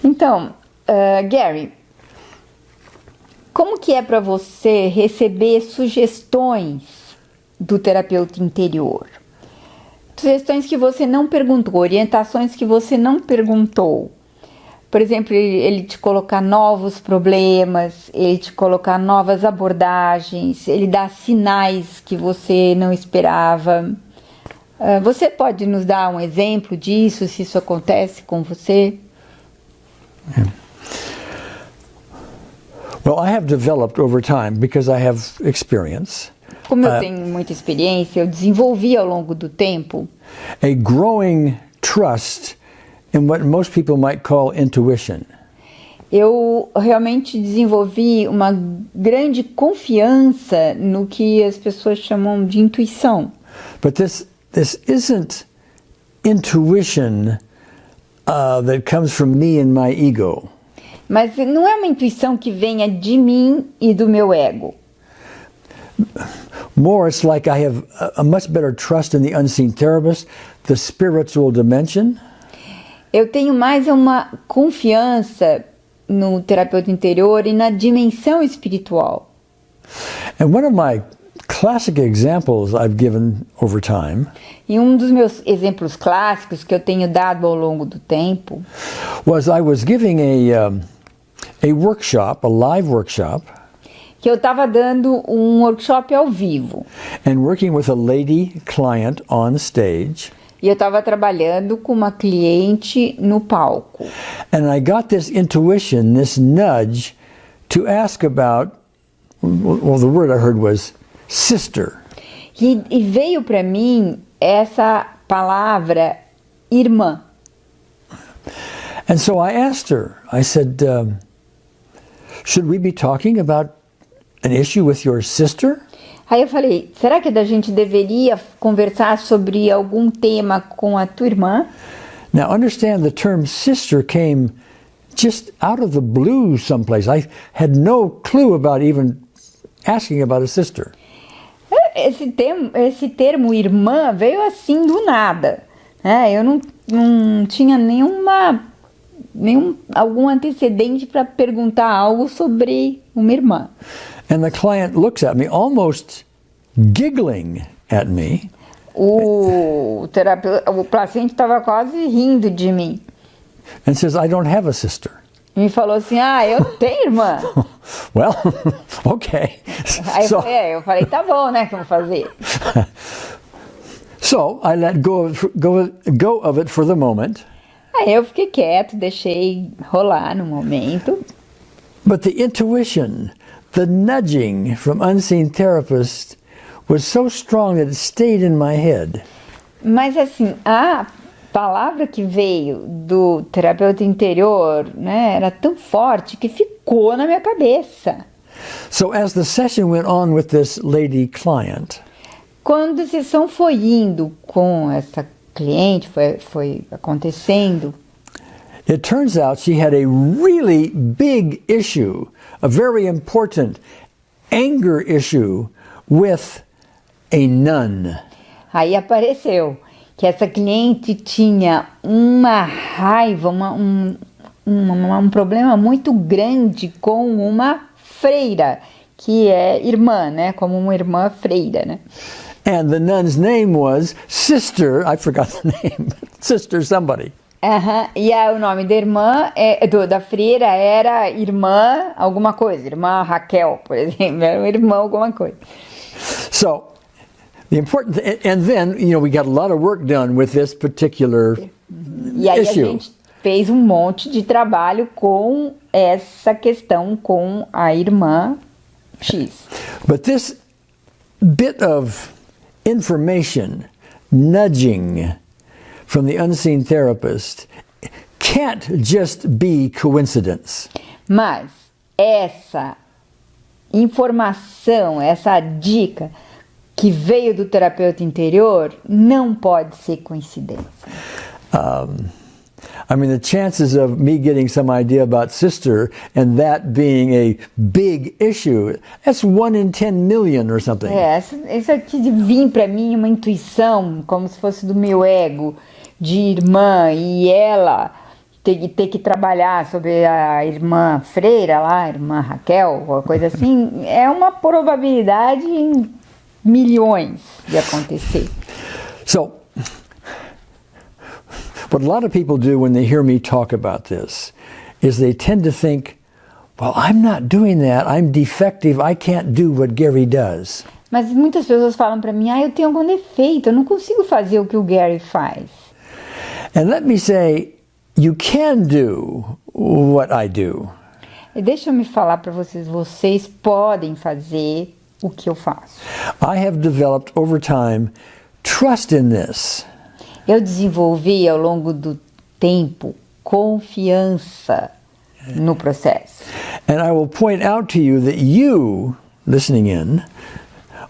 Então, Gary, como que é para você receber sugestões do terapeuta interior? Sugestões que você não perguntou, orientações que você não perguntou. Por exemplo, ele te colocar novos problemas, ele te colocar novas abordagens, ele dá sinais que você não esperava. Você pode nos dar um exemplo disso, se isso acontece com você? Well, I have developed over time because I have experience. Como eu tenho muita experiência, eu desenvolvi ao longo do tempo A growing trust in what most people might call intuition. Eu realmente desenvolvi uma grande confiança no que as pessoas chamam de intuição. But this isn't intuition that comes from me and my ego. Mas não é uma intuição que venha de mim e do meu ego. More, it's like I have a much better trust in the unseen therapist, the spiritual dimension. Eu tenho mais uma confiança no terapeuta interior e na dimensão espiritual. And one of my classic examples I've given over time E um dos meus exemplos clássicos que eu tenho dado ao longo do tempo was I was giving a workshop, a live workshop, que eu estava dando um workshop ao vivo. and working with a lady client on stage. E eu estava trabalhando com uma cliente no palco. And I got this intuition, this nudge, to ask about, well, the word I heard was sister. E veio para mim essa palavra irmã. And so I asked her, I said, should we be talking about an issue with your sister? Aí eu falei, será que a gente deveria conversar sobre algum tema com a tua irmã? Now understand the term sister came just out of the blue someplace. I had no clue about even asking about a sister. Esse termo irmã veio assim do nada. Eu não tinha algum antecedente para perguntar algo sobre uma irmã. And the client looks at me, almost giggling at me. O paciente estava quase rindo de mim. And says, I don't have a sister. E me falou assim, eu tenho irmã. Well, okay. Aí eu falei, tá bom, né, que eu vou fazer. So I let go of it for the moment. Aí eu fiquei quieto, deixei rolar no momento. But the intuition, the nudging from unseen therapist was so strong that it stayed in my head. Mas assim, a palavra que veio do terapeuta interior, era tão forte que ficou na minha cabeça. So as the session went on with this lady client, quando a sessão foi indo com essa cliente, foi acontecendo, it turns out she had a really big issue, a very important anger issue with a nun. Aí apareceu que essa cliente tinha uma raiva, um problema muito grande com uma freira, que é irmã, como uma irmã freira, And the nun's name was Sister, I forgot the name, Sister somebody. E o nome da irmã, da freira, era irmã alguma coisa, irmã Raquel, por exemplo, era uma irmã alguma coisa. So, the important, and then, we got a lot of work done with this particular E aí issue. A gente fez um monte de trabalho com essa questão com a irmã X. But this bit of information, nudging from the unseen therapist can't just be coincidence. Mas essa informação, essa dica que veio do terapeuta interior não pode ser coincidência. The chances of me getting some idea about sister and that being a big issue, that's 1 in 10 million or something. Isso aqui de vir para mim uma intuição, como se fosse do meu ego, de irmã, e ela ter que trabalhar sobre a irmã Freira lá, a irmã Raquel, uma coisa assim, é uma probabilidade em milhões de acontecer. So, what a lot of people do when they hear me talk about this is they tend to think, well, I'm not doing that. I'm defective. I can't do what Gary does. Mas muitas pessoas falam para mim, eu tenho algum defeito, eu não consigo fazer o que o Gary faz. And let me say, you can do what I do. E deixa eu me falar para vocês, vocês podem fazer o que eu faço. I have developed over time trust in this. Eu desenvolvi ao longo do tempo confiança no processo. And I will point out to you that you, listening in,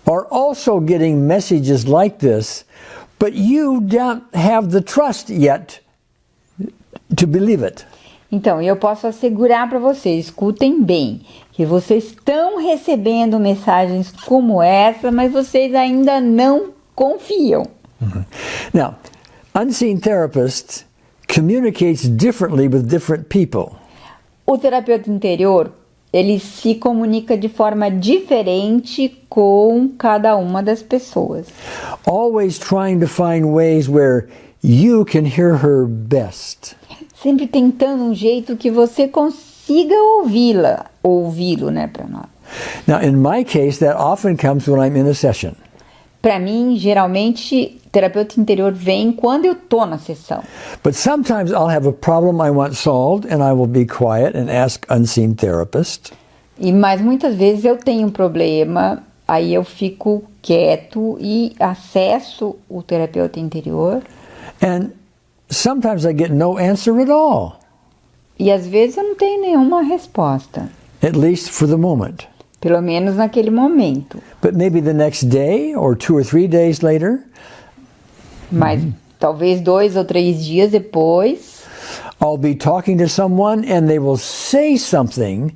are also getting messages like this, but you don't have the trust yet to believe it. Então, eu posso assegurar para vocês, escutem bem, que vocês estão recebendo mensagens como essa, mas vocês ainda não confiam. Now, unseen therapist communicates differently with different people. O terapeuta interior, ele se comunica de forma diferente com cada uma das pessoas. Always trying to find ways where you can hear her best. Sempre tentando um jeito que você consiga ouvi-lo, né, para nós. Now, in my case, that often comes when I'm in a session. Para mim, geralmente, terapeuta interior vem quando eu tô na sessão. But sometimes I'll have a problem I want solved and I will be quiet and ask unseen therapist. Mas muitas vezes eu tenho um problema, aí eu fico quieto e acesso o terapeuta interior. And sometimes I get no answer at all, E às vezes eu não tenho nenhuma resposta, at least for the moment. pelo menos naquele momento. But maybe the next day or 2 or 3 days later, Mas talvez 2 ou 3 dias depois, I'll be talking to someone and they will say something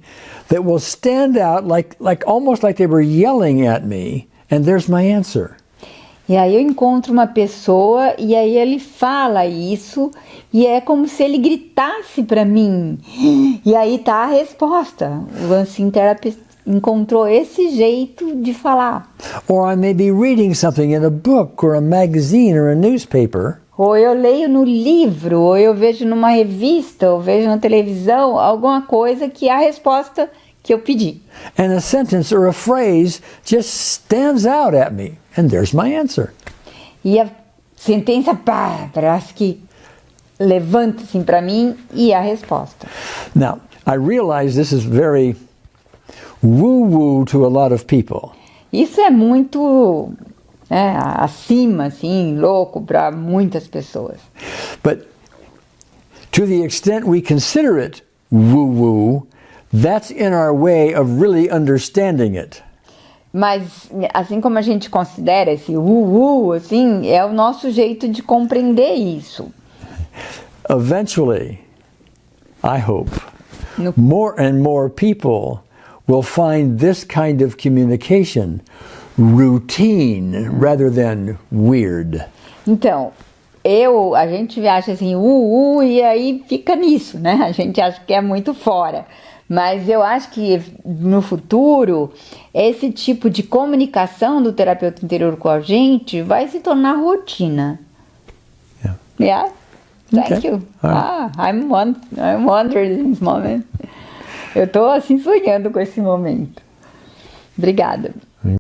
that will stand out like almost like they were yelling at me, and there's my answer. e aí eu encontro uma pessoa e aí ele fala isso e é como se ele gritasse para mim. E aí tá a resposta. O Unseen Therapist encontrou esse jeito de falar. Or I may be reading something in a book or a magazine or a newspaper, Ou eu leio no livro, ou eu vejo numa revista, ou vejo na televisão alguma coisa que é a resposta que eu pedi. and a sentence or a phrase just stands out at me, and there's my answer. E a sentença, parece que levanta assim para mim e a resposta. Now, I realize this is very woo-woo to a lot of people. Isso é muito acima, assim, louco para muitas pessoas. But to the extent we consider it woo-woo, that's in our way of really understanding it. Mas, assim como a gente considera esse assim, é o nosso jeito de compreender isso. Eventually, I hope, No- more and more people will find this kind of communication routine rather than weird. Então, a gente acha assim, e aí fica nisso, né? A gente acha que é muito fora. Mas eu acho que no futuro, esse tipo de comunicação do terapeuta interior com a gente vai se tornar rotina. Yeah? Thank Okay. you. All I'm wondering this moment. Eu tô assim sonhando com esse momento. Obrigada.